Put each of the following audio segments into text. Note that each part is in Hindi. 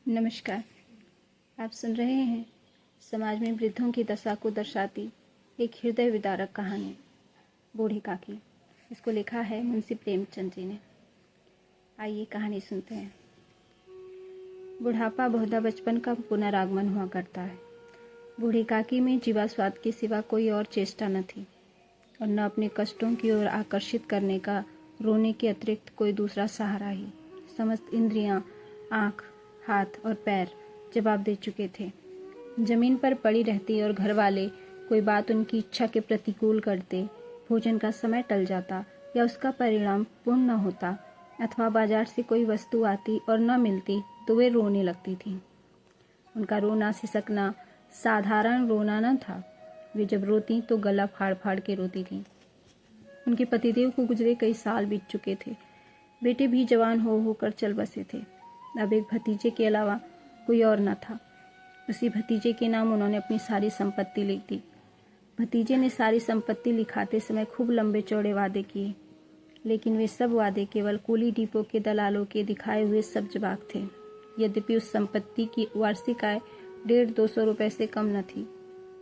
नमस्कार। आप सुन रहे हैं समाज में वृद्धों की दशा को दर्शाती एक हृदय विदारक कहानी बूढ़ी काकी। इसको लिखा है मुंशी प्रेमचंद जी ने। आइए कहानी सुनते हैं। बुढ़ापा बहुधा बचपन का पुनरागमन हुआ करता है। बूढ़ी काकी में जीवास्वाद के सिवा कोई और चेष्टा न थी और न अपने कष्टों की ओर आकर्षित करने का रोने के अतिरिक्त कोई दूसरा सहारा ही। समस्त इंद्रियां, आँख, हाथ और पैर जवाब दे चुके थे। जमीन पर पड़ी रहती और घर वाले कोई बात उनकी इच्छा के प्रतिकूल करते, भोजन का समय टल जाता या उसका परिणाम पूर्ण न होता अथवा बाजार से कोई वस्तु आती और न मिलती तो वे रोने लगती थीं। उनका रोना सिसकना साधारण रोना न था। वे जब रोती तो गला फाड़ फाड़ के रोती थीं। उनके पतिदेव को गुजरे कई साल बीत चुके थे। बेटे भी जवान हो होकर चल बसे थे। अब एक भतीजे के अलावा कोई और न था। उसी भतीजे के नाम उन्होंने अपनी सारी संपत्ति लिख दी। भतीजे ने सारी संपत्ति लिखाते समय खूब लंबे चौड़े वादे किए, लेकिन वे सब वादे केवल कूली डिपो के दलालों के दिखाए हुए सब्जबाग थे। यद्यपि उस संपत्ति की वार्षिक आय 150-200 रुपये से कम न थी,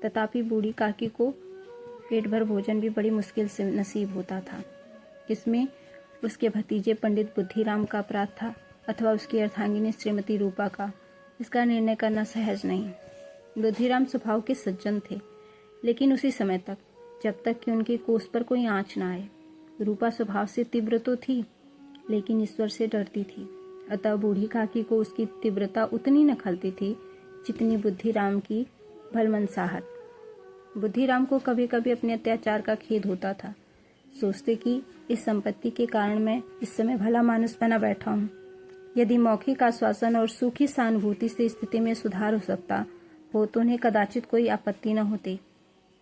तथापि बूढ़ी काकी को पेट भर भोजन भी बड़ी मुश्किल से नसीब होता था। इसमें उसके भतीजे पंडित बुद्धिराम का अपराध था अथवा उसकी अर्धांगिनी श्रीमती रूपा का, इसका निर्णय करना सहज नहीं। बुद्धिराम स्वभाव के सज्जन थे, लेकिन उसी समय तक, जब तक कि उनके कोष पर कोई आँच न आए। रूपा स्वभाव से तीव्र तो थी, लेकिन ईश्वर से डरती थी। अतः बूढ़ी काकी को उसकी तीव्रता उतनी न खलती थी जितनी बुद्धिराम की भलमनसाहट। बुद्धिराम को कभी कभी अपने अत्याचार का खेद होता था। सोचते कि इस संपत्ति के कारण मैं इस समय भला मानुस बना बैठा हूँ। यदि मौखिक आश्वासन और सूखी सहानुभूति से स्थिति में सुधार हो सकता हो तो उन्हें कदाचित कोई आपत्ति न होती,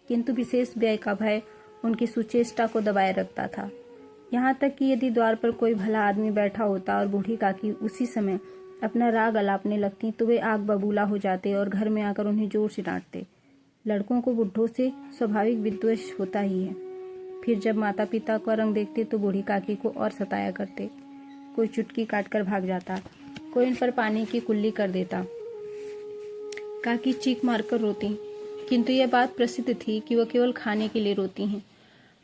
किंतु विशेष व्यय का भय उनकी सुचेष्टा को दबाए रखता था। यहाँ तक कि यदि द्वार पर कोई भला आदमी बैठा होता और बूढ़ी काकी उसी समय अपना राग अलापने लगती तो वे आग बबूला हो जाते और घर में आकर उन्हें जोर से डांटते। लड़कों को बुढ़ों से स्वाभाविक विद्वेष होता ही है। फिर जब माता पिता का रंग देखते तो बूढ़ी काकी को और सताया करते। कोई चुटकी काटकर भाग जाता, कोई इन पर पानी की कुल्ली कर देता। काकी चीख मारकर रोती, किंतु यह बात प्रसिद्ध थी कि वह केवल खाने के लिए रोती हैं,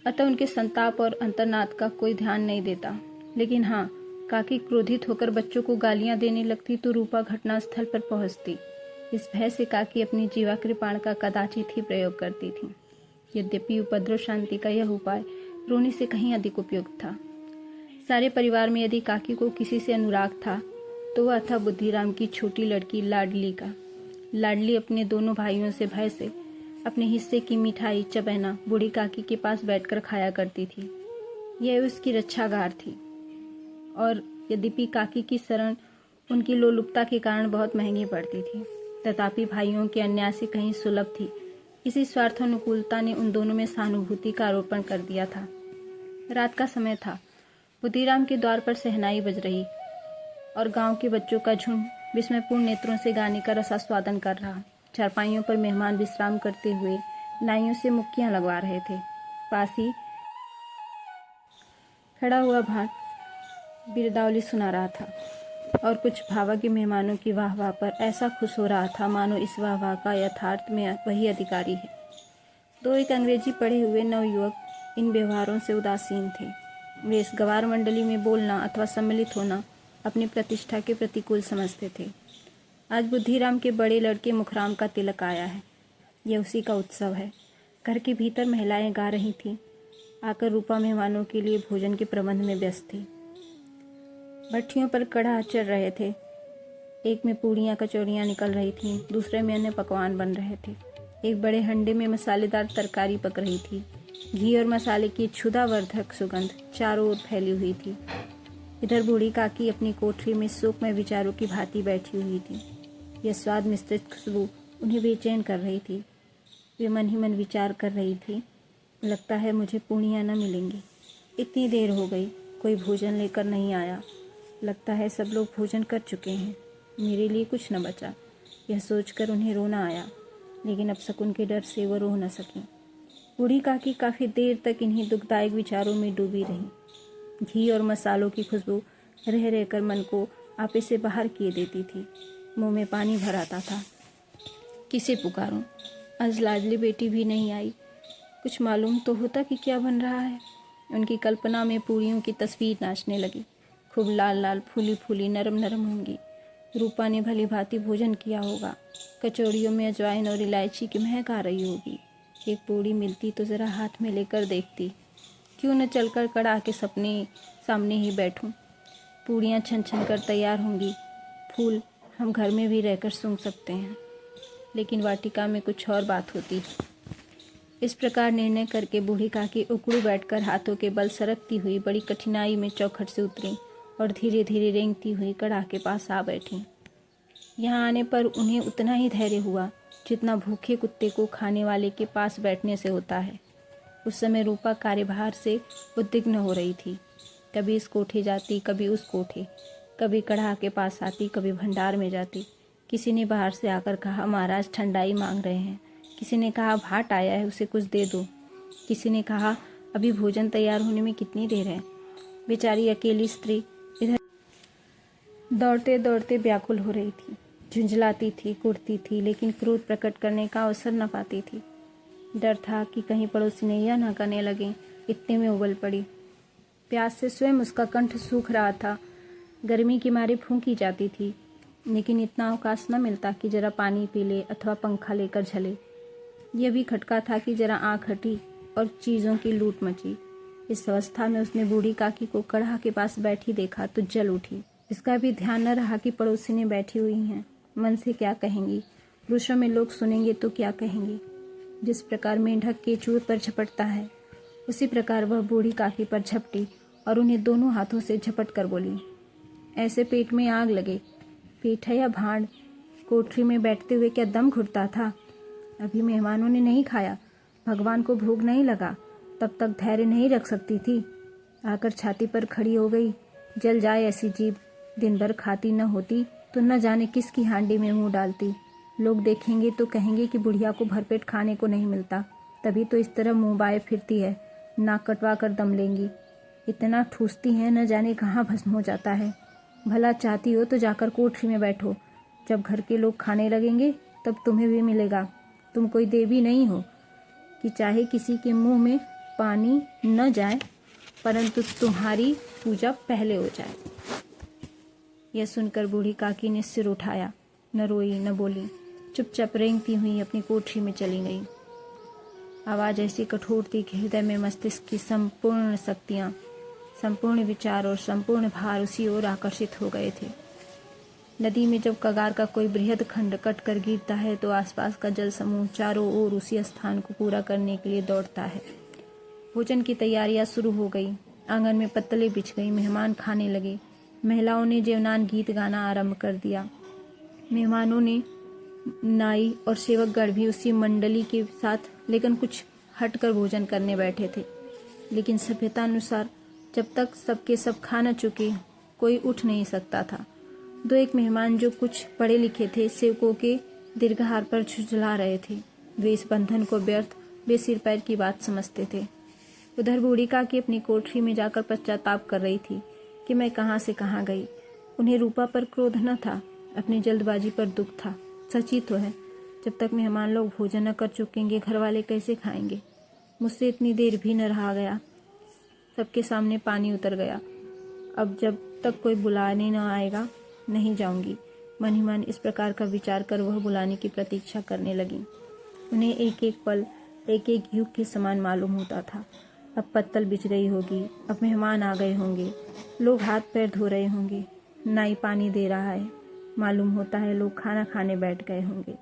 अतः उनके संताप और अंतर्नाद का कोई ध्यान नहीं देता। लेकिन हाँ, काकी क्रोधित होकर बच्चों को गालियां देने लगती तो रूपा घटनास्थल पर पहुंचती। इस भय से काकी अपनी जीवा कृपाण का कदाचित ही प्रयोग करती थी। यद्यपि उपद्रव शांति का यह उपाय रोने से कहीं अधिक उपयुक्त था। सारे परिवार में यदि काकी को किसी से अनुराग था तो वह था बुद्धिराम की छोटी लड़की लाडली का। लाडली अपने दोनों भाइयों से भय से अपने हिस्से की मिठाई चबैना बूढ़ी काकी के पास बैठकर खाया करती थी। यह उसकी रक्षागार थी और यद्यपि काकी की शरण उनकी लोलुपता के कारण बहुत महंगी पड़ती थी, तथापि भाइयों के अन्याय से कहीं सुलभ थी। इसी स्वार्थानुकूलता ने उन दोनों में सहानुभूति का आरोपण कर दिया था। रात का समय था। बुद्धिराम के द्वार पर शहनाई बज रही और गांव के बच्चों का झुंड विस्मयपूर्ण नेत्रों से गाने का रसास्वादन कर रहा। चारपाइयों पर मेहमान विश्राम करते हुए नाइयों से मुक्कियां लगवा रहे थे। पास ही खड़ा हुआ भाट बिरदावली सुना रहा था और कुछ भावज्ञ मेहमानों की वाहवाह पर ऐसा खुश हो रहा था मानो इस वाहवाह का यथार्थ में वही अधिकारी है। दो एक अंग्रेजी पढ़े हुए नवयुवक इन व्यवहारों से उदासीन थे। वे इस गवार मंडली में बोलना अथवा सम्मिलित होना अपनी प्रतिष्ठा के प्रतिकूल समझते थे। आज बुद्धिराम के बड़े लड़के मुखराम का तिलक आया है। यह उसी का उत्सव है। घर के भीतर महिलाएं गा रही थीं। आकर रूपा मेहमानों के लिए भोजन के प्रबंध में व्यस्त थी। भट्ठियों पर कढ़ा चढ़ रहे थे। एक में पूड़ियाँ कचौड़ियाँ निकल रही थीं, दूसरे में अन्य पकवान बन रहे थे। एक बड़े हंडे में मसालेदार तरकारी पक रही थी। घी और मसाले की क्षुधावर्धक सुगंध चारों ओर फैली हुई थी। इधर बूढ़ी काकी अपनी कोठरी में शोकमय विचारों की भांति बैठी हुई थी। यह स्वाद मिश्रित खुशबू उन्हें बेचैन कर रही थी। वे मन ही मन विचार कर रही थी, लगता है मुझे पूड़ियाँ न मिलेंगी। इतनी देर हो गई, कोई भोजन लेकर नहीं आया। लगता है सब लोग भोजन कर चुके हैं, मेरे लिए कुछ न बचा। यह सोचकर उन्हें रोना आया, लेकिन अब शकुन के डर से वह रो न सकी। बूढ़ी काकी काफ़ी देर तक इन्हीं दुखदायक विचारों में डूबी रही। घी और मसालों की खुशबू रह रहकर मन को आपे से बाहर किए देती थी। मुंह में पानी भर आता था। किसे पुकारूं? आज लाडली बेटी भी नहीं आई। कुछ मालूम तो होता कि क्या बन रहा है। उनकी कल्पना में पूरियों की तस्वीर नाचने लगी। खूब लाल लाल, फूली फूली, नरम नरम होंगी। रूपा ने भली भांति भोजन किया होगा। कचौड़ियों में अजवाइन और इलायची की महक आ रही होगी। एक पूड़ी मिलती तो ज़रा हाथ में लेकर देखती। क्यों न चलकर कड़ा के सपने सामने ही बैठूं। पूड़ियाँ छन छन कर तैयार होंगी। फूल हम घर में भी रहकर सूंघ सकते हैं, लेकिन वाटिका में कुछ और बात होती। इस प्रकार निर्णय करके बूढ़ी काकी उकड़ू बैठकर हाथों के बल सरकती हुई बड़ी कठिनाई में चौखट से उतरी और धीरे धीरे रेंगती हुई कड़ा के पास आ बैठी। यहाँ आने पर उन्हें उतना ही धैर्य हुआ जितना भूखे कुत्ते को खाने वाले के पास बैठने से होता है। उस समय रूपा कार्यभार से उद्विग्न हो रही थी। कभी इस कोठे जाती, कभी उस कोठे, कभी कड़ा के पास आती, कभी भंडार में जाती। किसी ने बाहर से आकर कहा, महाराज ठंडाई मांग रहे हैं। किसी ने कहा, भाट आया है, उसे कुछ दे दो। किसी ने कहा, अभी भोजन तैयार होने में कितनी देर है। बेचारी अकेली स्त्री इधर दौड़ते दौड़ते व्याकुल हो रही थी। झुंझलाती थी, कुड़ती थी, लेकिन क्रोध प्रकट करने का अवसर न पाती थी। डर था कि कहीं पड़ोसी यह न करने लगे। इतने में उबल पड़ी। प्यास से स्वयं उसका कंठ सूख रहा था। गर्मी के मारे फूंकी जाती थी, लेकिन इतना अवकाश न मिलता कि जरा पानी पी ले अथवा पंखा लेकर झले। यह भी खटका था कि जरा आँख हटी और चीज़ों की लूट मची। इस अवस्था में उसने बूढ़ी काकी को कड़ा के पास बैठी देखा तो जल उठी। इसका भी ध्यान न रहा कि पड़ोसी ने बैठी हुई हैं। मन से क्या कहेंगी, पुरुषों में लोग सुनेंगे तो क्या कहेंगे। जिस प्रकार मेंढक केचुए पर झपटता है, उसी प्रकार वह बूढ़ी काकी पर झपटी और उन्हें दोनों हाथों से झपट कर बोली, ऐसे पेट में आग लगे। पेट है या भांड? कोठरी में बैठते हुए क्या दम घुटता था? अभी मेहमानों ने नहीं खाया, भगवान को भूख नहीं लगा, तब तक धैर्य नहीं रख सकती थी। आकर छाती पर खड़ी हो गई। जल जाए ऐसी जीभ। दिन भर खाती न होती तो न जाने किसकी हांडी में मुंह डालती। लोग देखेंगे तो कहेंगे कि बुढ़िया को भरपेट खाने को नहीं मिलता, तभी तो इस तरह मुंह बाए फिरती है। नाक कटवा कर दम लेंगी। इतना ठूसती हैं, न जाने कहाँ भस्म हो जाता है। भला चाहती हो तो जाकर कोठरी में बैठो। जब घर के लोग खाने लगेंगे तब तुम्हें भी मिलेगा। तुम कोई देवी नहीं हो कि चाहे किसी के मुंह में पानी न जाए, परंतु तुम्हारी पूजा पहले हो जाए। यह सुनकर बूढ़ी काकी ने सिर उठाया। न रोई न बोली, चुपचाप रेंगती हुई अपनी कोठरी में चली गई। आवाज ऐसी कठोर थी कि हृदय में मस्तिष्क की संपूर्ण शक्तियां, संपूर्ण विचार और संपूर्ण भार उसी ओर आकर्षित हो गए थे। नदी में जब कगार का कोई बृहद खंड कट कर गिरता है तो आसपास का जल समूह चारों ओर उसी स्थान को पूरा करने के लिए दौड़ता है। भोजन की तैयारियां शुरू हो गई। आंगन में पत्तलें बिछ गई। मेहमान खाने लगे। महिलाओं ने जेवनान गीत गाना आरंभ कर दिया। मेहमानों ने नाई और सेवकगण भी उसी मंडली के साथ, लेकिन कुछ हटकर भोजन करने बैठे थे। लेकिन सभ्यता अनुसार जब तक सबके सब खा न चुके, कोई उठ नहीं सकता था। दो एक मेहमान जो कुछ पढ़े लिखे थे, सेवकों के दीर्घहार पर झुझला रहे थे। वे इस बंधन को व्यर्थ, बेसिर पैर की बात समझते थे। उधर बूढ़ी काकी अपनी कोठरी में जाकर पश्चाताप कर रही थी कि मैं कहाँ से कहाँ गई। उन्हें रूपा पर क्रोध न था, अपनी जल्दबाजी पर दुख था। सच ही तो है, जब तक मेहमान लोग भोजन न कर चुकेंगे, घर वाले कैसे खाएंगे। मुझसे इतनी देर भी न रहा गया। सबके सामने पानी उतर गया। अब जब तक कोई बुलाने न आएगा, नहीं जाऊंगी। मन ही मन इस प्रकार का विचार कर वह बुलाने की प्रतीक्षा करने लगी। उन्हें एक एक पल एक एक युग के समान मालूम होता था। अब पत्तल बिछ रही होगी, अब मेहमान आ गए होंगे, लोग हाथ पैर धो रहे होंगे, नाई पानी दे रहा है, मालूम होता है लोग खाना खाने बैठ गए होंगे,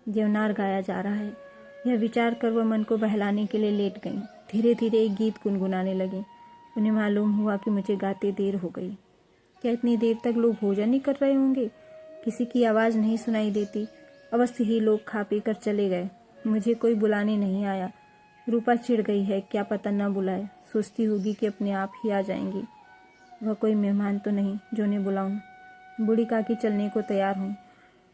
देवनार गाया जा रहा है। यह विचार कर वह मन को बहलाने के लिए लेट गई। धीरे धीरे एक गीत गुनगुनाने लगी। उन्हें मालूम हुआ कि मुझे गाते देर हो गई। क्या इतनी देर तक लोग भोजन ही कर रहे होंगे? किसी की आवाज़ नहीं सुनाई देती। अवश्य ही लोग खा पी कर चले गए। मुझे कोई बुलाने नहीं आया। रूपा चिढ़ गई है, क्या पता न बुलाए। सोचती होगी कि अपने आप ही आ जाएंगी। वह कोई मेहमान तो नहीं जो उन्हें बुलाऊं। बूढ़ी काकी चलने को तैयार हुई।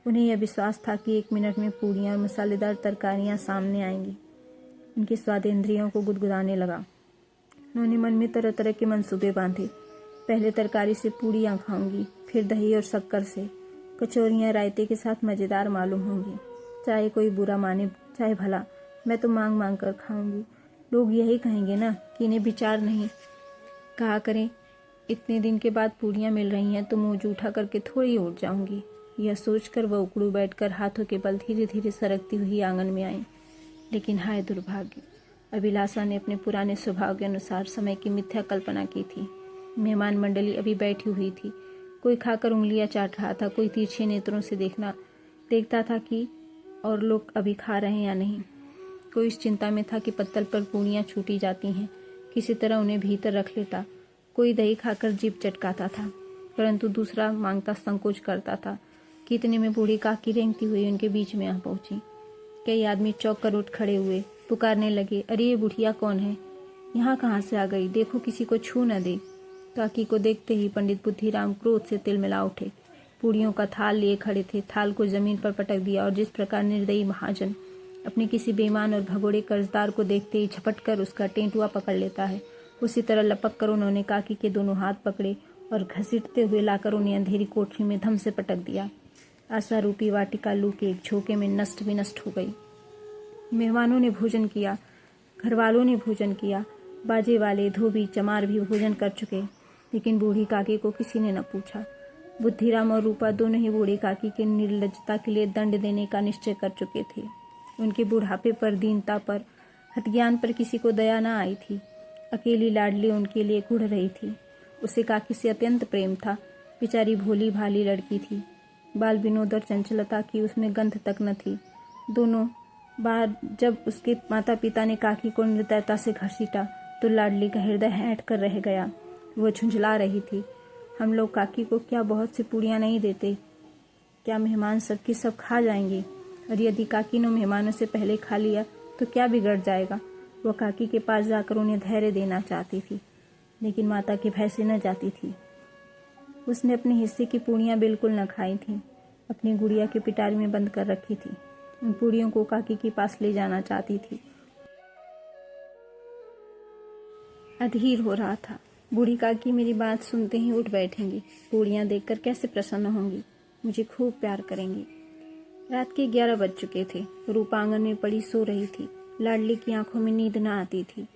उन्हें यह विश्वास था कि 1 मिनट में पूड़ियाँ और मसालेदार तरकारियाँ सामने आएंगी। उनके स्वादेंद्रियों को गुदगुदाने लगा। उन्होंने मन में तरह तरह के मंसूबे बांधे। पहले तरकारी से पूड़ियाँ खाऊंगी, फिर दही और शक्कर से, कचौरियाँ रायते के साथ मज़ेदार मालूम होंगी। चाहे कोई बुरा माने चाहे भला, मैं तो मांग मांग कर खाऊंगी। लोग यही कहेंगे ना कि इन्हें विचार नहीं। कहा करें, इतने दिन के बाद पूड़ियाँ मिल रही हैं तो मुँह जूठा करके थोड़ी उठ जाऊंगी। यह सोचकर वह उकड़ू बैठकर हाथों के बल धीरे धीरे सरकती हुई आंगन में आई। लेकिन हाय दुर्भाग्य, अभिलाषा ने अपने पुराने स्वभाव के अनुसार समय की मिथ्या कल्पना की थी। मेहमान मंडली अभी बैठी हुई थी। कोई खाकर उंगलियां चाट रहा था, कोई तिरछे नेत्रों से देखता था कि और लोग अभी खा रहे हैं या नहीं। कोई इस चिंता में था कि पत्तल पर पूड़ियाँ छूटी जाती हैं, किसी तरह उन्हें भीतर रख लेता। कोई दही खाकर जीभ चटकाता था, परंतु दूसरा मांगता संकोच करता था कि इतने में बूढ़ी काकी रेंगती हुई उनके बीच में आ पहुंची। कई आदमी चौंक कर उठ खड़े हुए, पुकारने लगे, अरे ये बुढ़िया कौन है? यहाँ कहाँ से आ गई? देखो किसी को छू न दे। काकी को देखते ही पंडित बुद्धिराम क्रोध से तिलमिला उठे। पूड़ियों का थाल लिए खड़े थे, थाल को जमीन पर पटक दिया और जिस प्रकार निर्दयी महाजन अपने किसी बेईमान और भगोड़े कर्जदार को देखते ही झपट कर उसका टेंटुआ पकड़ लेता है, उसी तरह लपक कर उन्होंने काकी के दोनों हाथ पकड़े और घसीटते हुए लाकर उन्हें अंधेरी कोठरी में धम से पटक दिया। आशा रूपी वाटिका लू के एक झोंके में नष्ट विनष्ट हो गई। मेहमानों ने भोजन किया, घरवालों ने भोजन किया, बाजे वाले धोबी चमार भी भोजन कर चुके, लेकिन बूढ़ी काकी को किसी ने न पूछा। बुद्धिराम और रूपा दोनों ही बूढ़ी काकी के निर्लज्जता के लिए दंड देने का निश्चय कर चुके थे। उनके बुढ़ापे पर, दीनता पर, हठज्ञान पर किसी को दया न आई थी। अकेली लाडली उनके लिए घुड़ रही थी। उसे काकी से अत्यंत प्रेम था। बेचारी भोली भाली लड़की थी। बाल विनोद और चंचलता की उसमें गंध तक न थी। दोनों बार जब उसके माता पिता ने काकी को निर्दयता से घसीटा तो लाडली का हृदय हैंट कर रह गया। वो झुंझला रही थी, हम लोग काकी को क्या बहुत सी पूड़ियाँ नहीं देते? क्या मेहमान सबकी सब खा जाएंगे? और यदि काकी ने मेहमानों से पहले खा लिया तो क्या बिगड़ जाएगा? वह काकी के पास जाकर उन्हें धैर्य देना चाहती थी, लेकिन माता के भय से न जाती थी। उसने अपने हिस्से की पूड़ियाँ बिल्कुल न खाई थीं, अपनी गुड़िया के पिटारी में बंद कर रखी थी। उन पूड़ियों को काकी के पास ले जाना चाहती थी। अधीर हो रहा था। बूढ़ी काकी मेरी बात सुनते ही उठ बैठेंगी, पूड़ियाँ देखकर कैसे प्रसन्न होंगी, मुझे खूब प्यार करेंगी। रात के 11 बज चुके थे। रूपा आंगन में पड़ी सो रही थी। लाडली की आंखों में नींद न आती थी।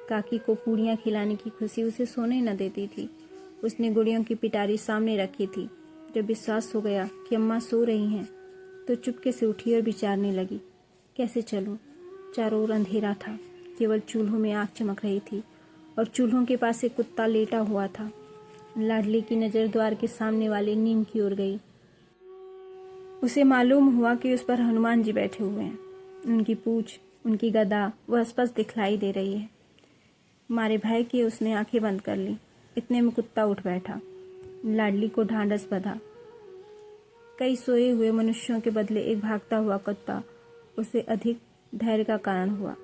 काकी को पूड़ियाँ खिलाने की खुशी उसे सोने न देती थी। उसने गुड़ियों की पिटारी सामने रखी थी। जब विश्वास हो गया कि अम्मा सो रही हैं तो चुपके से उठी और विचारने लगी, कैसे चलूं? चारों ओर अंधेरा था, केवल चूल्हों में आग चमक रही थी और चूल्हों के पास एक कुत्ता लेटा हुआ था। लाडली की नज़र द्वार के सामने वाले नीम की ओर गई। उसे मालूम हुआ कि उस पर हनुमान जी बैठे हुए हैं। उनकी पूंछ, उनकी गदा वह स्पष्ट दिखलाई दे रही है। मारे भय के उसने आंखें बंद कर ली। इतने में कुत्ता उठ बैठा। लाडली को ढांढस बंधा। कई सोए हुए मनुष्यों के बदले एक भागता हुआ कुत्ता उसे अधिक धैर्य का कारण हुआ।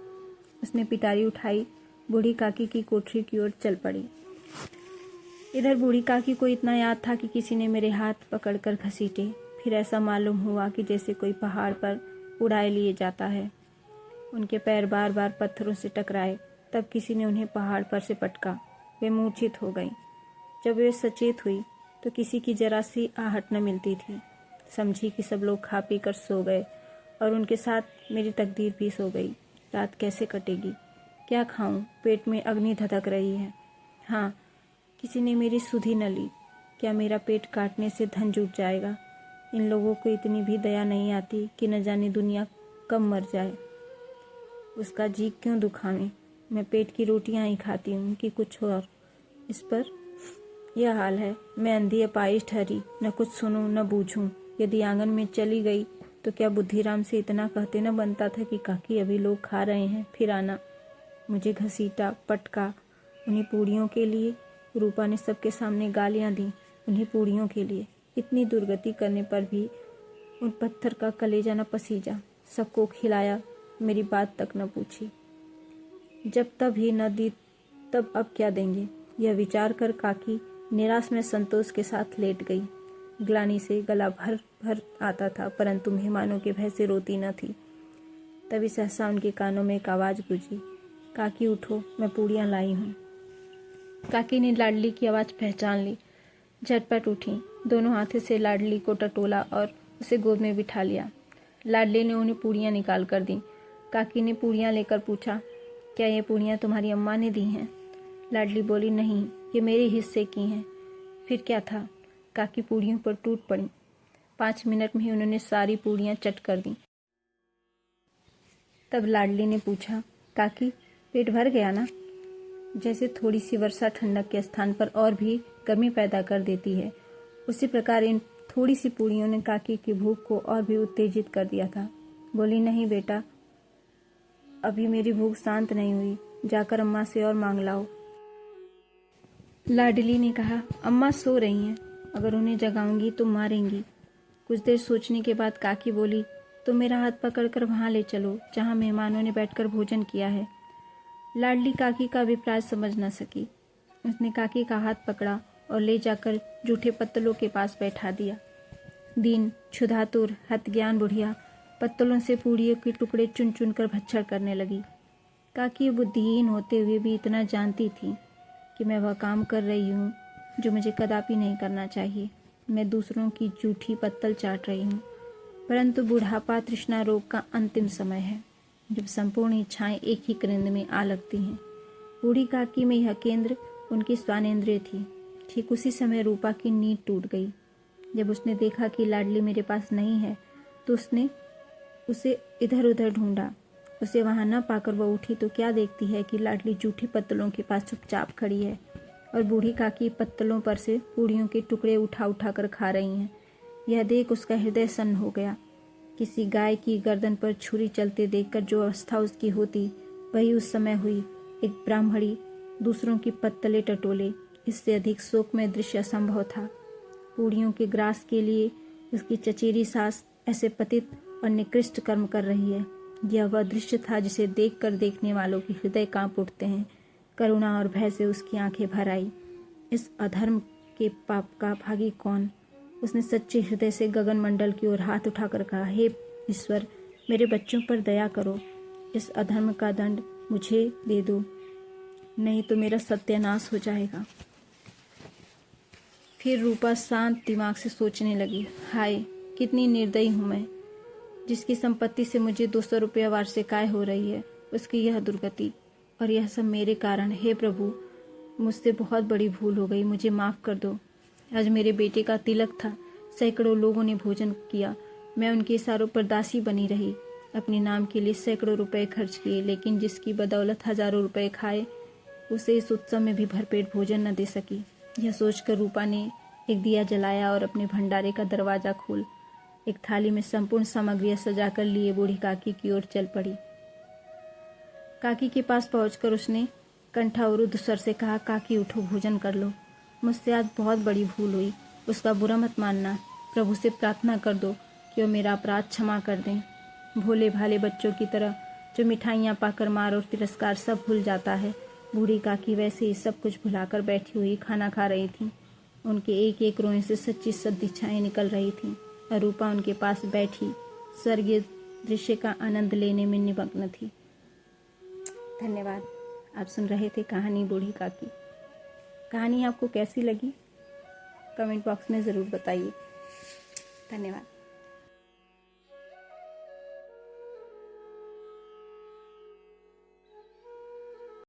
उसने पिटारी उठाई, बूढ़ी काकी की कोठरी की ओर चल पड़ी। इधर बूढ़ी काकी को इतना याद था कि किसी ने मेरे हाथ पकड़कर घसीटे। फिर ऐसा मालूम हुआ कि जैसे कोई पहाड़ पर उड़ाए लिए जाता है। उनके पैर बार बार पत्थरों से टकराए, तब किसी ने उन्हें पहाड़ पर से पटका। वे मूर्छित हो गई। जब वे सचेत हुई तो किसी की जरा सी आहट न मिलती थी। समझी कि सब लोग खा पी कर सो गए और उनके साथ मेरी तकदीर भी सो गई। रात कैसे कटेगी? क्या खाऊं? पेट में अग्नि धधक रही है। हाँ, किसी ने मेरी सुधि न ली। क्या मेरा पेट काटने से धन जुट जाएगा? इन लोगों को इतनी भी दया नहीं आती कि न जाने दुनिया कब मर जाए। उसका जी क्यों दुखावें? मैं पेट की रोटियां ही खाती हूँ कि कुछ और। इस पर यह हाल है। मैं अंधी अपाहिज ठहरी, न कुछ सुनूं न बूझूं। यदि आंगन में चली गई तो क्या बुद्धिराम से इतना कहते न बनता था कि काकी अभी लोग खा रहे हैं, फिर आना। मुझे घसीटा, पटका, उन्हीं पूड़ियों के लिए। रूपा ने सबके सामने गालियां दी, उन्हीं पूड़ियों के लिए। इतनी दुर्गति करने पर भी उन पत्थर का कलेजा न पसीजा। सबको खिलाया, मेरी बात तक न पूछी। जब तब ही न दी तब अब क्या देंगे? यह विचार कर काकी निराश में संतोष के साथ लेट गई। ग्लानि से गला भर भर आता था, परंतु मेहमानों के भय से रोती न थी। तभी सहसा उनके कानों में एक आवाज़ गूंजी, काकी उठो, मैं पूड़ियाँ लाई हूँ। काकी ने लाडली की आवाज़ पहचान ली, झटपट उठी। दोनों हाथों से लाडली को टटोला और उसे गोद में बिठा लिया। लाडली ने उन्हें पूड़ियाँ निकाल कर दी। काकी ने पूड़ियाँ लेकर पूछा, क्या ये पूड़ियाँ तुम्हारी अम्मा ने दी हैं? लाडली बोली, नहीं, ये मेरे हिस्से की हैं। फिर क्या था? काकी पूड़ियों पर टूट पड़ी। 5 मिनट में ही उन्होंने सारी पूड़ियाँ चट कर दी। तब लाडली ने पूछा, काकी पेट भर गया ना? जैसे थोड़ी सी वर्षा ठंडक के स्थान पर और भी गर्मी पैदा कर देती है, उसी प्रकार इन थोड़ी सी पूड़ियों ने काकी की भूख को और भी उत्तेजित कर दिया था। बोली, नहीं बेटा, अभी मेरी भूख शांत नहीं हुई, जाकर अम्मा से और मांग लाओ। लाडली ने कहा, अम्मा सो रही हैं, अगर उन्हें जगाऊंगी तो मारेंगी। कुछ देर सोचने के बाद काकी बोली, तो मेरा हाथ पकड़कर वहाँ ले चलो जहाँ मेहमानों ने बैठकर भोजन किया है। लाडली काकी का अभिप्राय समझ न सकी। उसने काकी का हाथ पकड़ा और ले जाकर जूठे पत्तलों के पास बैठा दिया। दीन, क्षुधातुर, हतज्ञान बुढ़िया पत्तलों से पूड़ियों के टुकड़े चुन चुन कर भच्छर करने लगी। काकी बुद्धिहीन होते हुए भी इतना जानती थी कि मैं वह काम कर रही हूँ जो मुझे कदापि नहीं करना चाहिए। मैं दूसरों की जूठी पत्तल चाट रही हूँ। परंतु बुढ़ापा तृष्णा रोग का अंतिम समय है, जब संपूर्ण इच्छाएं एक ही केंद्र में आ लगती हैं। बूढ़ी काकी में यह केंद्र उनकी स्वानेंद्रिय थी। ठीक उसी समय रूपा की नींद टूट गई। जब उसने देखा कि लाडली मेरे पास नहीं है तो उसने उसे इधर उधर ढूंढा। उसे वहां न पाकर वह उठी तो क्या देखती है कि लाडली जूठी पत्तलों के पास चुपचाप खड़ी है और बूढ़ी काकी पत्तलों पर से पूड़ियों के टुकड़े उठा उठा कर खा रही हैं। यह देख उसका हृदय सन्न हो गया। किसी गाय की गर्दन पर छुरी चलते देखकर जो अवस्था उसकी होती, वही उस समय हुई। एक ब्राह्मणी दूसरों की पत्तले टटोले, इससे अधिक शोकमय दृश्य असंभव था। पूड़ियों के ग्रास के लिए उसकी चचेरी सास ऐसे पतित और निकृष्ट कर्म कर रही है। यह वह दृश्य था जिसे देखकर देखने वालों के हृदय कांप उठते हैं। करुणा और भय से उसकी आंखें भर आई। इस अधर्म के पाप का भागी कौन? उसने सच्चे हृदय से गगन मंडल की ओर हाथ उठाकर कहा, हे ईश्वर, मेरे बच्चों पर दया करो। इस अधर्म का दंड मुझे दे दो, नहीं तो मेरा सत्यानाश हो जाएगा। फिर रूपा शांत दिमाग से सोचने लगी, हाय कितनी निर्दयी हूँ मैं। जिसकी संपत्ति से मुझे 200 रुपया वार्षिक आय हो रही है, उसकी यह दुर्गति, और यह सब मेरे कारण। हे प्रभु, मुझसे बहुत बड़ी भूल हो गई, मुझे माफ़ कर दो। आज मेरे बेटे का तिलक था, सैकड़ों लोगों ने भोजन किया, मैं उनके इशारों पर दासी बनी रही, अपने नाम के लिए सैकड़ों रुपए खर्च किए, लेकिन जिसकी बदौलत हजारों रुपए खाए, उसे इस उत्सव में भी भरपेट भोजन न दे सकी। यह सोचकर रूपा ने एक दिया जलाया और अपने भंडारे का दरवाजा खोल एक थाली में संपूर्ण सामग्रियां सजाकर लिए बूढ़ी काकी की ओर चल पड़ी। काकी के पास पहुंचकर उसने कंठावरुद्ध स्वर से कहा, काकी उठो, भोजन कर लो। मुझसे आज बहुत बड़ी भूल हुई, उसका बुरा मत मानना। प्रभु से प्रार्थना कर दो कि वो मेरा अपराध क्षमा कर दें। भोले भाले बच्चों की तरह जो मिठाइयाँ पाकर मार और तिरस्कार सब भूल जाता है, बूढ़ी काकी वैसे ही सब कुछ भुलाकर बैठी हुई खाना खा रही थी। उनके एक एक रोए से सच्ची सदिच्छाएं निकल रही थीं और रूपा उनके पास बैठी स्वर्गीय दृश्य का आनंद लेने में निमग्न थी। धन्यवाद। आप सुन रहे थे कहानी बूढ़ी काकी। कहानी आपको कैसी लगी कमेंट बॉक्स में ज़रूर बताइए। धन्यवाद।